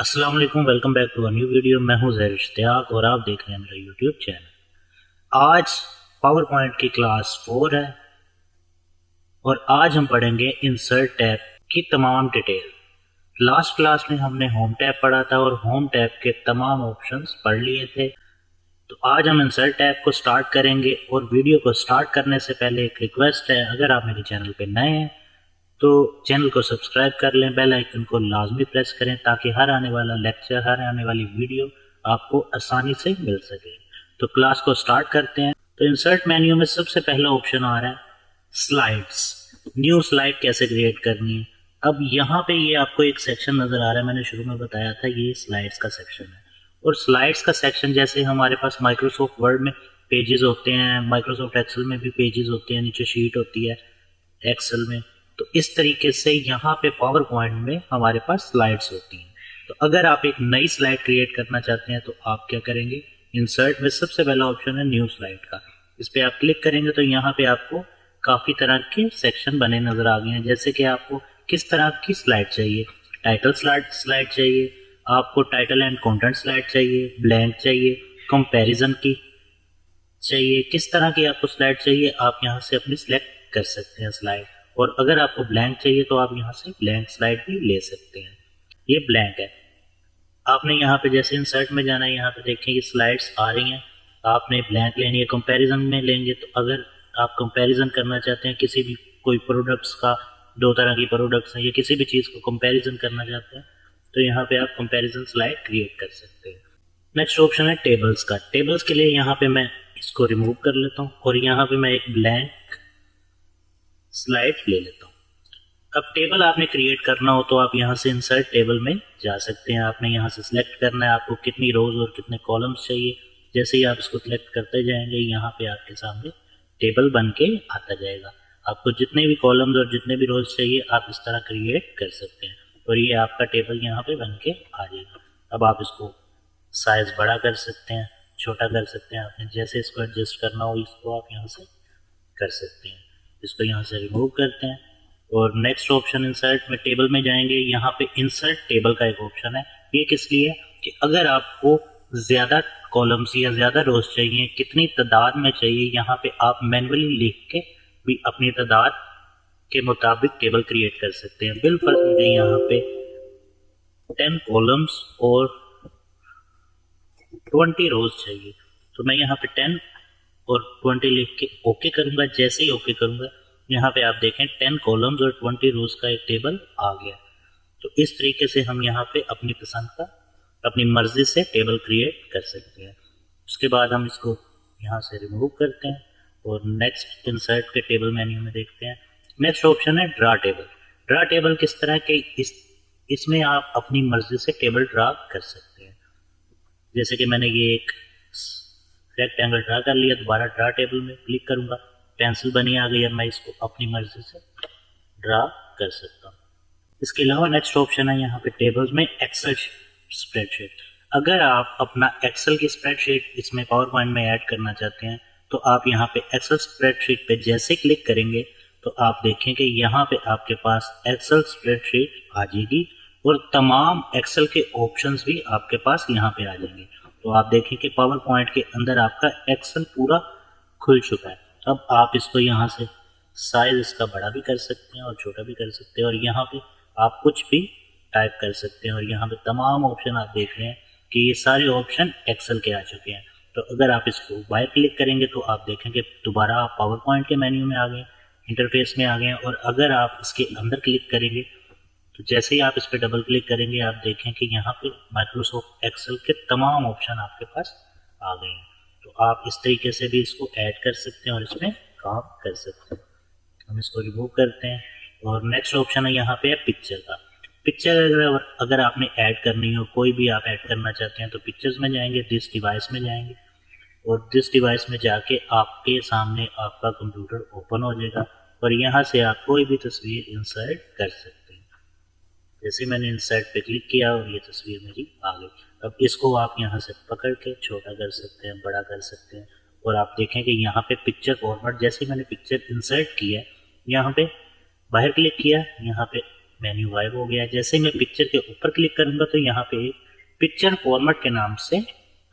अस्सलाम वालेकुम, welcome back to a new video. मैं हूं ज़हर इश्तियाक और आप देख रहे हैं मेरा यूट्यूब चैनल। आज पावर पॉइंट की क्लास 4 है और आज हम पढ़ेंगे इंसर्ट टैब की तमाम डिटेल। लास्ट क्लास में हमने होम टैब पढ़ा था और होम टैब के तमाम ऑप्शंस पढ़ लिए थे। तो आज हम इंसर्ट टैब को स्टार्ट करेंगे और वीडियो को स्टार्ट करने से पहले एक रिक्वेस्ट है, अगर आप मेरे चैनल पे नए हैं तो चैनल को सब्सक्राइब कर लें, बेल आइकन को लाजमी प्रेस करें ताकि हर आने वाला लेक्चर, हर आने वाली वीडियो आपको आसानी से मिल सके। तो क्लास को स्टार्ट करते हैं। तो इंसर्ट मेन्यू में सबसे पहला ऑप्शन आ रहा है स्लाइड्स। न्यू स्लाइड कैसे क्रिएट करनी है। अब यहाँ पे ये आपको एक सेक्शन नजर आ रहा है, मैंने शुरू में बताया था ये स्लाइड्स का सेक्शन है। और स्लाइड्स का सेक्शन जैसे हमारे पास माइक्रोसॉफ्ट वर्ड में पेजेस होते हैं, माइक्रोसॉफ्ट एक्सेल में भी पेजेस होते हैं, नीचे शीट होती है एक्सेल में, तो इस तरीके से यहाँ पे पावर पॉइंट में हमारे पास स्लाइड्स होती हैं। तो अगर आप एक नई स्लाइड क्रिएट करना चाहते हैं तो आप क्या करेंगे, इंसर्ट में सबसे पहला ऑप्शन है न्यू स्लाइड का। इस पे आप क्लिक करेंगे तो यहाँ पे आपको काफी तरह के सेक्शन बने नजर आ गए हैं। जैसे कि आपको किस तरह की स्लाइड चाहिए, टाइटल स्लाइड चाहिए, आपको टाइटल एंड कंटेंट स्लाइड चाहिए, ब्लैंक चाहिए, कंपैरिजन की चाहिए, किस तरह की आपको स्लाइड चाहिए आप यहाँ से अपनी सिलेक्ट कर सकते हैं स्लाइड। और अगर आपको ब्लैंक चाहिए तो आप यहाँ से ब्लैंक स्लाइड भी ले सकते हैं। ये ब्लैंक है। आपने यहाँ पे जैसे इंसर्ट में जाना है, यहाँ पे देखें ये स्लाइड्स आ रही हैं, आपने ब्लैंक लेनी है। कंपैरिजन में लेंगे तो अगर आप कंपैरिजन करना चाहते हैं किसी भी कोई प्रोडक्ट्स का, दो तरह की प्रोडक्ट्स हैं या किसी भी चीज़ को कंपैरिजन करना चाहते हैं तो यहाँ पे आप कंपैरिजन स्लाइड क्रिएट कर सकते हैं। नेक्स्ट ऑप्शन है टेबल्स का। टेबल्स के लिए यहाँ पे मैं इसको रिमूव कर लेता हूँ और यहाँ पे मैं एक ब्लैंक स्लाइड ले लेता हूँ। अब टेबल आपने क्रिएट करना हो तो आप यहाँ से इंसर्ट टेबल में जा सकते हैं। आपने यहाँ से सिलेक्ट करना है आपको कितनी रोज और कितने कॉलम्स चाहिए। जैसे ही आप इसको सिलेक्ट करते जाएंगे यहाँ पे आपके सामने टेबल बन के आता जाएगा। आपको जितने भी कॉलम्स और जितने भी रोज चाहिए आप इस तरह क्रिएट कर सकते हैं और ये आपका टेबल यहाँ पे बन के आ जाएगा। अब आप इसको साइज बड़ा कर सकते हैं, छोटा कर सकते हैं, आपने जैसे इसको एडजस्ट करना हो इसको आप यहाँ से कर सकते हैं। इसको यहाँ से रिमूव करते हैं और नेक्स्ट ऑप्शन इंसर्ट में टेबल में जाएंगे। यहाँ पे इंसर्ट टेबल का एक ऑप्शन है। ये किस लिए कि अगर आपको ज़्यादा कॉलम्स या ज़्यादा रोज चाहिए, कितनी तादाद में चाहिए, यहाँ पे आप मैन्युअली लिख के भी अपनी तादाद के मुताबिक टेबल क्रिएट कर सकते हैं। बिलफर्ज मुझे यहाँ पे 10 कॉलम्स और 20 रोज चाहिए तो मैं यहाँ पे 10 और 20 लिख के ओके करूंगा। जैसे ही ओके करूंगा यहाँ पे आप देखें 10 कॉलम्स और 20 रोज का एक टेबल आ गया। तो इस तरीके से हम यहाँ पे अपनी पसंद का, अपनी मर्जी से टेबल क्रिएट कर सकते हैं। उसके बाद हम इसको यहाँ से रिमूव करते हैं और नेक्स्ट इंसर्ट के टेबल मेन्यू में देखते हैं। नेक्स्ट ऑप्शन है ड्रा टेबल। ड्रा टेबल किस तरह के, इसमें आप अपनी मर्जी से टेबल ड्रा कर सकते हैं। जैसे कि मैंने ये एक रेक्टेंगल ड्रा कर लिया, दोबारा ड्रा टेबल में क्लिक करूंगा, पेंसिल बनी आ गई। अब मैं इसको अपनी मर्जी से ड्रा कर सकता हूँ। इसके अलावा नेक्स्ट ऑप्शन है यहाँ पे टेबल्स में एक्सेल स्प्रेडशीट। अगर आप अपना एक्सेल की स्प्रेडशीट इसमें पावर पॉइंट में ऐड करना चाहते हैं तो आप यहाँ पे एक्सेल स्प्रेडशीट पे जैसे क्लिक करेंगे तो आप देखें कि यहाँ पे आपके पास एक्सेल स्प्रेडशीट आ जाएगी और तमाम एक्सेल के ऑप्शंस भी आपके पास यहाँ पे आ जाएंगे। तो आप देखें कि पावर पॉइंट के अंदर आपका एक्सेल पूरा खुल चुका है। अब आप इसको यहाँ से साइज इसका बड़ा भी कर सकते हैं और छोटा भी कर सकते हैं और यहाँ पे आप कुछ भी टाइप कर सकते हैं। और यहाँ पे तमाम ऑप्शन आप देख रहे हैं कि ये सारे ऑप्शन एक्सेल के आ चुके हैं। तो अगर आप इसको बाय क्लिक करेंगे तो आप देखेंगे दोबारा आप पावर पॉइंट के मेन्यू में आ गए, इंटरफेस में आ गए। और अगर आप इसके अंदर क्लिक करेंगे तो जैसे ही आप इस पर डबल क्लिक करेंगे आप देखें कि यहाँ पे माइक्रोसॉफ्ट एक्सेल के तमाम ऑप्शन आपके पास आ गए हैं। तो आप इस तरीके से भी इसको ऐड कर सकते हैं और इसमें काम कर सकते हैं। हम इसको रिमूव करते हैं और नेक्स्ट ऑप्शन है यहाँ पे है पिक्चर का। पिक्चर अगर आपने ऐड करनी हो, कोई भी आप ऐड करना चाहते हैं तो पिक्चर्स में जाएंगे, दिस डिवाइस में जाएंगे और दिस डिवाइस में जाके आपके सामने आपका कंप्यूटर ओपन हो जाएगा और यहाँ से आप कोई भी तस्वीर इंसर्ट कर सकते हैं। जैसे मैंने इंसर्ट पे क्लिक किया और ये तस्वीर मेरी आ गई। अब इसको आप यहाँ से पकड़ के छोटा कर सकते हैं, बड़ा कर सकते हैं। और आप देखें कि यहाँ पे पिक्चर फॉर्मेट, जैसे मैंने पिक्चर इंसर्ट किया, यहाँ पे बाहर क्लिक किया, यहाँ पे मेन्यू गायब हो गया। जैसे मैं पिक्चर के ऊपर क्लिक करूंगा तो यहाँ पे पिक्चर फॉर्मेट के नाम से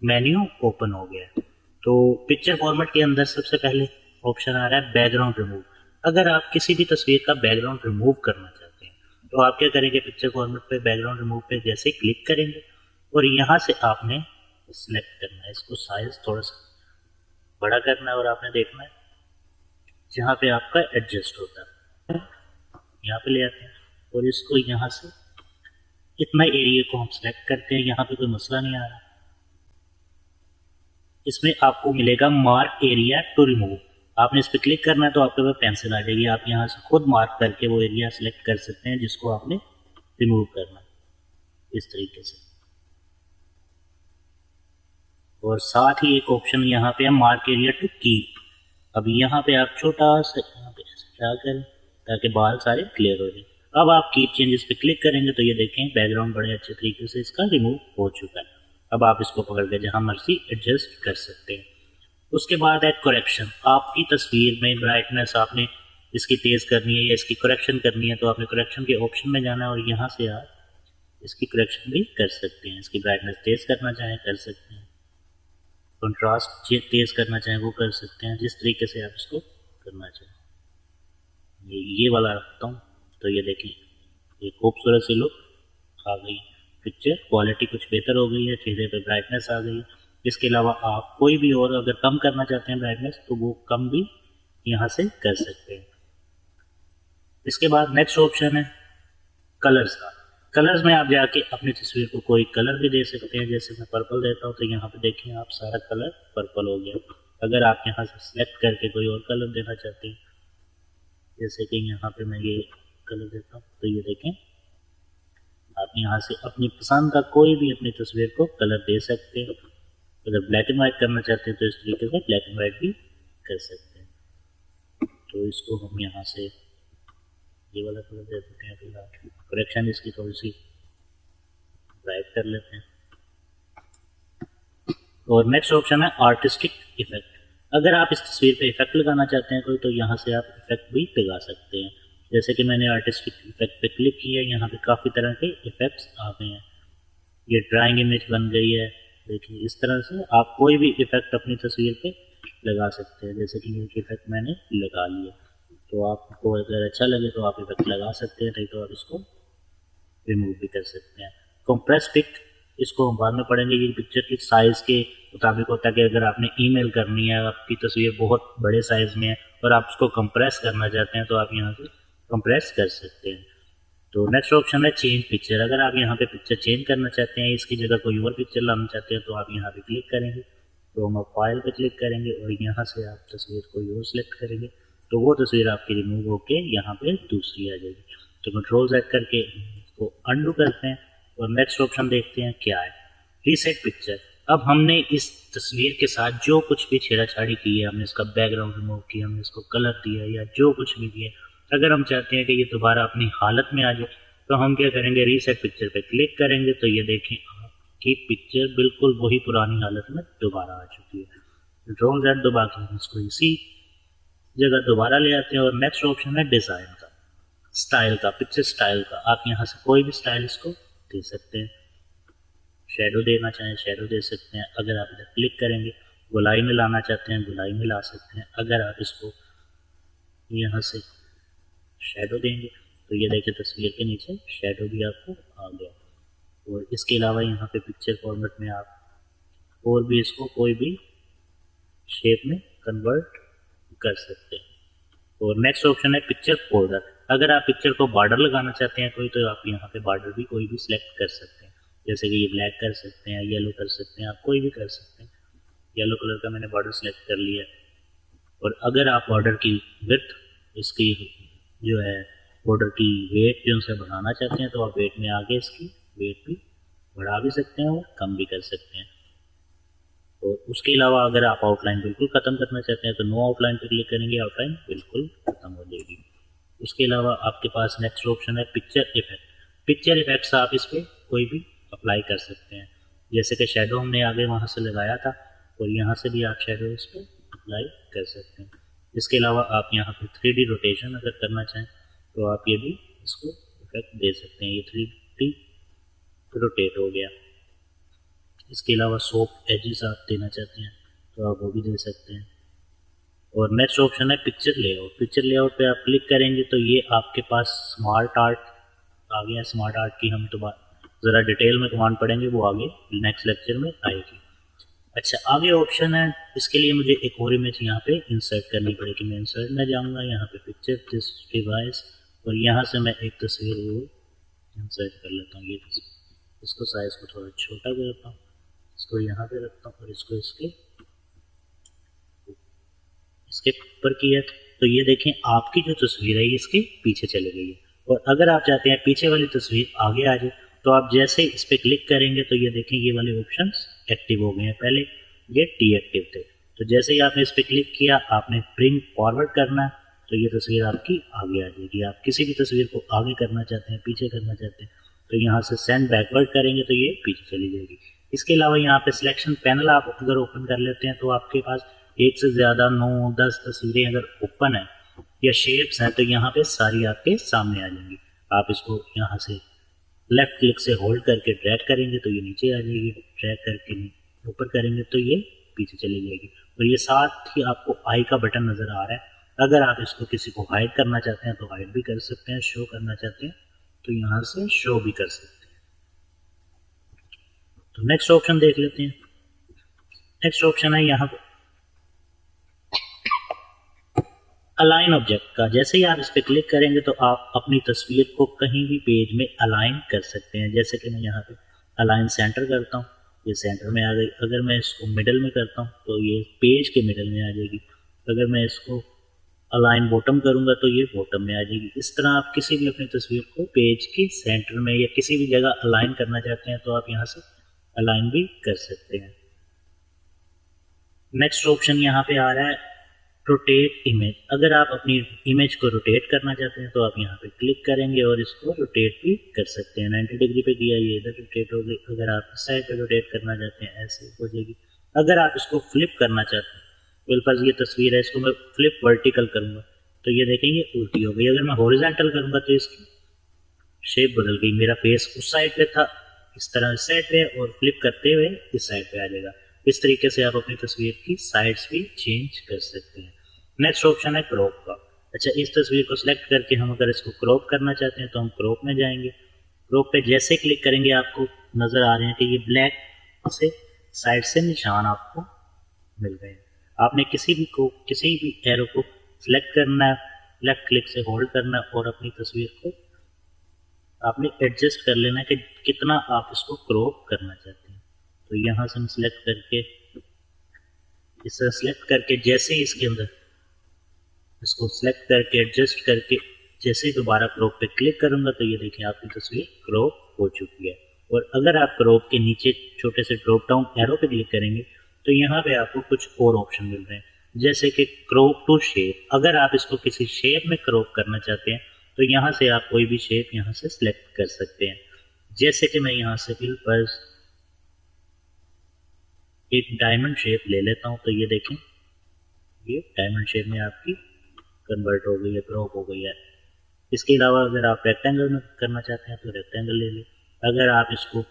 मेन्यू ओपन हो गया। तो पिक्चर फॉर्मेट के अंदर सबसे पहले ऑप्शन आ रहा है बैकग्राउंड रिमूव। अगर आप किसी भी तस्वीर का बैकग्राउंड रिमूव करना चाहते हैं तो आप क्या करेंगे, पिक्चर फॉर्मेट पे बैकग्राउंड रिमूव पे जैसे क्लिक करेंगे और यहाँ से आपने सिलेक्ट करना है, इसको साइज थोड़ा सा बड़ा करना है और आपने देखना है जहाँ पे आपका एडजस्ट होता है यहाँ पे ले आते हैं और इसको यहाँ से इतना एरिया को हम सिलेक्ट करते हैं। यहाँ पे कोई मसला नहीं आ रहा। इसमें आपको मिलेगा मार्क एरिया टू रिमूव। आपने इस पर क्लिक करना है तो आपके पास पेंसिल आ जाएगी। आप यहाँ से खुद मार्क करके वो एरिया सिलेक्ट कर सकते हैं जिसको आपने रिमूव करना है इस तरीके से। और साथ ही एक ऑप्शन यहाँ पे है मार्क एरिया टू कीप। अब यहाँ पे आप छोटा सा यहाँ पे ड्रा करें ताकि बाल सारे क्लियर हो जाए। अब आप कीप चेंजेस पे क्लिक करेंगे तो ये देखें बैकग्राउंड बड़े अच्छे तरीके से इसका रिमूव हो चुका है। अब आप इसको पकड़ के जहाँ मर्जी एडजस्ट कर सकते हैं। उसके बाद है करेक्शन। आपकी तस्वीर में ब्राइटनेस आपने इसकी तेज़ करनी है या इसकी करेक्शन करनी है तो आपने करेक्शन के ऑप्शन में जाना है और यहाँ से आप इसकी करेक्शन भी कर सकते हैं। इसकी ब्राइटनेस तेज़ करना चाहें कर सकते हैं, कंट्रास्ट तेज़ करना चाहें वो कर सकते हैं, जिस तरीके से आप इसको करना चाहें। ये वाला रखता हूँ तो ये देखें ये खूबसूरत सी लुक आ गई। पिक्चर क्वालिटी कुछ बेहतर हो गई है, चेहरे पे ब्राइटनेस आ गई। इसके अलावा आप कोई भी और अगर कम करना चाहते हैं ब्राइटनेस तो वो कम भी यहाँ से कर सकते हैं। इसके बाद नेक्स्ट ऑप्शन है कलर्स का। कलर्स में आप जाके अपनी तस्वीर को कोई कलर भी दे सकते हैं। जैसे मैं पर्पल देता हूँ तो यहाँ पे देखें आप सारा कलर पर्पल हो गया। अगर आप यहाँ से सिलेक्ट करके कोई और कलर देना चाहते हैं जैसे कि यहाँ पे मैं ये कलर देता हूँ तो ये देखें आप यहाँ से अपनी पसंद का कोई भी अपनी तस्वीर को कलर दे सकते हैं। अगर ब्लैक एंड वाइट करना चाहते हैं तो इस तरीके से ब्लैक एंड वाइट भी कर सकते हैं। तो इसको हम यहाँ से ये वाला कलर दे देते हैं। फिलहाल करेक्शन इसकी थोड़ी सी ब्राइट कर लेते हैं। और नेक्स्ट ऑप्शन है आर्टिस्टिक इफेक्ट। अगर आप इस तस्वीर पे इफेक्ट लगाना चाहते हैं कोई तो यहाँ से आप इफेक्ट भी लगा सकते हैं। जैसे कि मैंने आर्टिस्टिक इफेक्ट पे क्लिक किया, यहाँ पे काफ़ी तरह के इफेक्ट्स आ गए हैं। ये ड्राइंग इमेज बन गई है। देखिए इस तरह से आप कोई भी इफेक्ट अपनी तस्वीर पे लगा सकते हैं। जैसे कि ये इफेक्ट मैंने लगा लिया तो आपको अगर अच्छा लगे तो आप इफेक्ट लगा सकते हैं, नहीं तो आप इसको रिमूव भी कर सकते हैं। कंप्रेस पिक इसको हम बाद में पढ़ेंगे। ये पिक्चर की साइज़ के मुताबिक होता है कि अगर आपने ईमेल करनी है, आपकी तस्वीर बहुत बड़े साइज़ में है और आप उसको कंप्रेस करना चाहते हैं तो आप यहाँ से कंप्रेस कर सकते हैं। तो नेक्स्ट ऑप्शन है चेंज पिक्चर। अगर आप यहाँ पे पिक्चर चेंज करना चाहते हैं, इसकी जगह कोई और पिक्चर लाना चाहते हैं तो आप यहाँ पे क्लिक करेंगे तो हम फाइल पे क्लिक करेंगे और यहाँ से आप तस्वीर कोई और सिलेक्ट करेंगे तो वो तस्वीर आपकी रिमूव होके यहाँ पे दूसरी आ जाएगी। तो कंट्रोल सेट करके इसको अंडू करते हैं और नेक्स्ट ऑप्शन देखते हैं क्या है, रीसेट पिक्चर। अब हमने इस तस्वीर के साथ जो कुछ भी छेड़ाछाड़ी की है, हमने इसका बैकग्राउंड रिमूव किया, हमने इसको कलर दिया या जो कुछ भी दिया, अगर हम चाहते हैं कि ये दोबारा अपनी हालत में आ जाए तो हम क्या करेंगे, रीसेट पिक्चर पे क्लिक करेंगे तो ये देखें आपकी पिक्चर बिल्कुल वही पुरानी हालत में दोबारा आ चुकी है। कंट्रोल Z दबा के हम इसको इसी जगह दोबारा ले आते हैं। और नेक्स्ट ऑप्शन है डिज़ाइन का, स्टाइल का, पिक्चर स्टाइल का। आप यहाँ से कोई भी स्टाइल इसको दे सकते हैं। शेडो देना चाहें शेडो दे सकते हैं। अगर आप इधर क्लिक करेंगे गुलाई में लाना चाहते हैं गुलाई में ला सकते हैं। अगर आप इसको यहाँ से शेडो देंगे तो ये देखिए तस्वीर के नीचे शेडो भी आपको आ गया। और इसके अलावा यहाँ पे पिक्चर फॉर्मेट में आप और भी इसको कोई भी शेप में कन्वर्ट कर सकते हैं। और नेक्स्ट ऑप्शन है पिक्चर बॉर्डर। अगर आप पिक्चर को बॉर्डर लगाना चाहते हैं कोई तो आप यहाँ पे बॉर्डर भी कोई भी सिलेक्ट कर सकते हैं। जैसे कि ये ब्लैक कर सकते हैं, येलो कर सकते हैं, आप कोई भी कर सकते हैं। येलो कलर का मैंने बॉर्डर सिलेक्ट कर लिया। और अगर आप बॉर्डर की विड्थ इसकी जो है बॉर्डर की वेट जो से बढ़ाना चाहते हैं तो आप वेट में आगे इसकी वेट भी बढ़ा भी सकते हैं और कम भी कर सकते हैं। और उसके अलावा अगर आप आउटलाइन बिल्कुल ख़त्म करना चाहते हैं तो नो आउटलाइन पर क्लिक करेंगे, आउटलाइन बिल्कुल ख़त्म हो जाएगी। उसके अलावा आपके पास नेक्स्ट ऑप्शन है पिक्चर इफेक्ट। पिक्चर इफेक्ट्स आप इस पर कोई भी अप्लाई कर सकते हैं। जैसे कि शेडो हमने आगे वहाँ से लगाया था और यहाँ से भी आप शेडो इस पर अप्लाई कर सकते हैं। इसके अलावा आप यहाँ पे 3D रोटेशन अगर करना चाहें तो आप ये भी इसको इफेक्ट दे सकते हैं। ये 3D रोटेट हो गया। इसके अलावा सॉफ्ट एजेस आप देना चाहते हैं तो आप वो भी दे सकते हैं। और नेक्स्ट ऑप्शन है पिक्चर लेआउट। पिक्चर लेआउट पे आप क्लिक करेंगे तो ये आपके पास स्मार्ट आर्ट आ गया। स्मार्ट आर्ट की हम तो ज़रा डिटेल में कमांड पढ़ेंगे, वो आगे नेक्स्ट लेक्चर में आएगी। अच्छा, आगे ऑप्शन है, इसके लिए मुझे एक और इमेज यहाँ पे इंसर्ट करनी पड़ेगी। मैं इंसर्ट में जाऊँगा, यहाँ पे पिक्चर दिस डिवाइस, और यहाँ से मैं एक तस्वीर वो इंसर्ट कर लेता हूँ। ये इसको साइज को थोड़ा छोटा करता हूँ, इसको यहाँ पे रखता हूँ और इसको इसके ऊपर किया तो ये देखें आपकी जो तस्वीर है ये इसके पीछे चली गई है। और अगर आप चाहते हैं पीछे वाली तस्वीर आगे आ जाए तो आप जैसे इस पर क्लिक करेंगे तो ये देखें ये वाले ऑप्शंस एक्टिव हो गए हैं। पहले ये डीएक्टिव थे। तो जैसे ही आपने इस पर क्लिक किया, आपने ब्रिंग फॉरवर्ड करना है तो ये तस्वीर आपकी आगे आ जाएगी। आप किसी भी तस्वीर को आगे करना चाहते हैं, पीछे करना चाहते हैं तो यहाँ से सेंड बैकवर्ड करेंगे तो ये पीछे चली जाएगी। इसके अलावा यहाँ पे सिलेक्शन पैनल आप अगर ओपन कर लेते हैं तो आपके पास एक से ज़्यादा 9-10 तस्वीरें अगर ओपन है या शेप्स हैं तो यहाँ पे सारी आपके सामने आ जाएंगी। आप इसको यहाँ से लेफ्ट क्लिक से होल्ड करके ड्रैग करेंगे तो ये नीचे आ जाएगी, ड्रैग करके ऊपर करेंगे तो ये पीछे चली जाएगी। और ये साथ ही आपको आई का बटन नज़र आ रहा है। अगर आप इसको किसी को हाइड करना चाहते हैं तो हाइड भी कर सकते हैं, शो करना चाहते हैं तो यहाँ से शो भी कर सकते हैं। तो नेक्स्ट ऑप्शन देख लेते हैं। नेक्स्ट ऑप्शन है यहाँ पर अलाइन ऑब्जेक्ट का। जैसे ही आप इस पर क्लिक करेंगे तो आप अपनी तस्वीर को कहीं भी पेज में अलाइन कर सकते हैं। जैसे कि मैं यहाँ पे अलाइन सेंटर करता हूँ, ये सेंटर में आ गई। अगर मैं इसको मिडल में करता हूँ तो ये पेज के मिडल में आ जाएगी। अगर मैं इसको अलाइन बॉटम करूँगा तो ये बॉटम में आ जाएगी। इस तरह आप किसी भी अपनी तस्वीर को पेज के सेंटर में या किसी भी जगह अलाइन करना चाहते हैं तो आप यहाँ से अलाइन भी कर सकते हैं। नेक्स्ट ऑप्शन यहाँ पे आ रहा है रोटेट इमेज। अगर आप अपनी इमेज को रोटेट करना चाहते हैं तो आप यहाँ पे क्लिक करेंगे और इसको रोटेट भी कर सकते हैं। 90 डिग्री पे किया, ये इधर रोटेट हो गई। अगर आप इस साइड पे रोटेट करना चाहते हैं ऐसे हो जाएगी। अगर आप इसको फ्लिप करना चाहते हैं, बिल्कुल ये तस्वीर है, इसको मैं फ्लिप वर्टिकल करूँगा तो ये देखेंगे उल्टी हो गई। अगर मैं हॉरिजॉन्टल करूँगा तो इसकी शेप बदल गई। मेरा फेस उस साइड पे था, इस तरह इस साइड पे, और फ्लिप करते हुए इस साइड पे आ जाएगा। इस तरीके से आप अपनी तस्वीर की साइड्स भी चेंज कर सकते हैं। नेक्स्ट ऑप्शन है क्रॉप का। अच्छा, इस तस्वीर को सिलेक्ट करके हम अगर इसको क्रॉप करना चाहते हैं तो हम क्रॉप में जाएंगे। क्रॉप पे जैसे क्लिक करेंगे आपको नज़र आ रहे हैं कि ये ब्लैक से साइड से निशान आपको मिल गए। आपने किसी भी एरो को सिलेक्ट करना है, लेफ्ट क्लिक से होल्ड करना है और अपनी तस्वीर को आपने एडजस्ट कर लेना है कि कितना आप इसको क्रॉप करना चाहते हैं। तो यहाँ से हम सिलेक्ट करके इसे सिलेक्ट करके जैसे ही इसके अंदर इसको सिलेक्ट करके एडजस्ट करके जैसे ही दोबारा क्रॉप पे क्लिक करूंगा तो ये देखिए आपकी तस्वीर क्रॉप हो चुकी है। और अगर आप क्रॉप के नीचे छोटे से ड्रॉप डाउन एरो पे क्लिक करेंगे तो यहाँ पे आपको कुछ और ऑप्शन मिल रहे हैं, जैसे कि क्रॉप टू शेप। अगर आप इसको किसी शेप में क्रॉप करना चाहते हैं तो यहाँ से आप कोई भी शेप यहाँ से सिलेक्ट कर सकते हैं। जैसे कि मैं यहाँ से बिल्कुल एक डायमंड शेप ले लेता हूँ तो ये देखें ये डायमंड शेप में आपकी कन्वर्ट हो गई है, क्रॉप हो गई है। इसके अलावा अगर आप रेक्टेंगल में करना चाहते हैं तो रेक्टेंगल ले लें। अगर आप इसको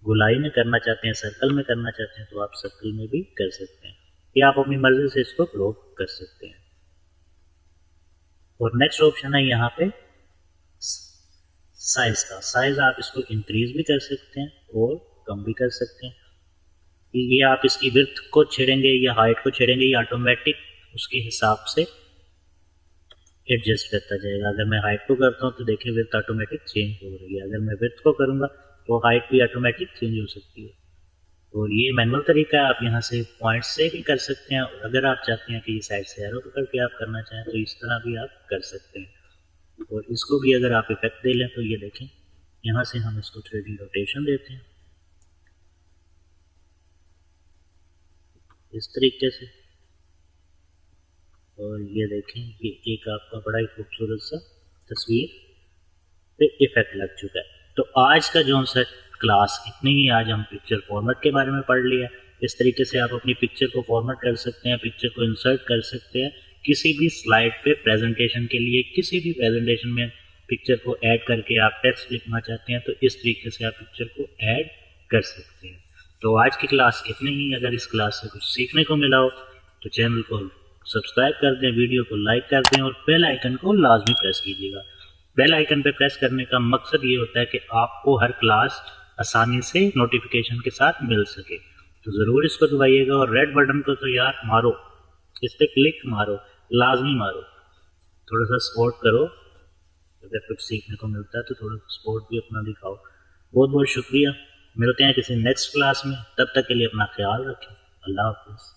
गोलाई में करना चाहते हैं, सर्कल में करना चाहते हैं तो आप सर्कल में भी कर सकते हैं, या आप अपनी मर्जी से इसको क्रॉप कर सकते हैं। और नेक्स्ट ऑप्शन है यहाँ पे साइज का। साइज आप इसको इंक्रीज भी कर सकते हैं और कम भी कर सकते हैं। ये आप इसकी विड्थ को छेड़ेंगे या हाइट को छेड़ेंगे, ये ऑटोमेटिक उसके हिसाब से एडजस्ट करता जाएगा। अगर मैं हाइट को करता हूँ तो देखिए विड्थ ऑटोमेटिक चेंज हो रही है। अगर मैं विड्थ को करूँगा तो हाइट भी ऑटोमेटिक चेंज हो सकती है। और ये मैनुअल तरीका है, आप यहाँ से पॉइंट से भी कर सकते हैं। और अगर आप चाहते हैं कि ये साइड से एरो पकड़ के आप करना चाहें तो इस तरह भी आप कर सकते हैं। और इसको भी अगर आप इफेक्ट दे लें तो ये देखें यहाँ से हम इसको 3D रोटेशन देते हैं इस तरीके से। और ये देखें ये एक आपका बड़ा ही खूबसूरत सा तस्वीर पे इफेक्ट लग चुका है। तो आज का जो सा क्लास इतनी ही। आज हम पिक्चर फॉर्मेट के बारे में पढ़ लिया। इस तरीके से आप अपनी पिक्चर को फॉर्मेट कर सकते हैं, पिक्चर को इंसर्ट कर सकते हैं किसी भी स्लाइड पे प्रेजेंटेशन के लिए। किसी भी प्रेजेंटेशन में पिक्चर को ऐड करके आप टेक्स्ट लिखना चाहते हैं तो इस तरीके से आप पिक्चर को ऐड कर सकते हैं। तो आज की क्लास इतनी ही। अगर इस क्लास से कुछ सीखने को मिला हो तो चैनल को सब्सक्राइब कर दें, वीडियो को लाइक कर दें और बेल आइकन को लाजमी प्रेस कीजिएगा। बेल आइकन पे प्रेस करने का मकसद ये होता है कि आपको हर क्लास आसानी से नोटिफिकेशन के साथ मिल सके। तो ज़रूर इसको दबाइएगा और रेड बटन को तो यार मारो, इस पर क्लिक मारो, लाजमी मारो। थोड़ा सा सपोर्ट करो, अगर कुछ सीखने को मिलता है तो थोड़ा सपोर्ट भी अपना दिखाओ। बहुत बहुत शुक्रिया। मिलते हैं किसी नेक्स्ट क्लास में, तब तक के लिए अपना ख्याल रखें। अल्लाह हाफिज़।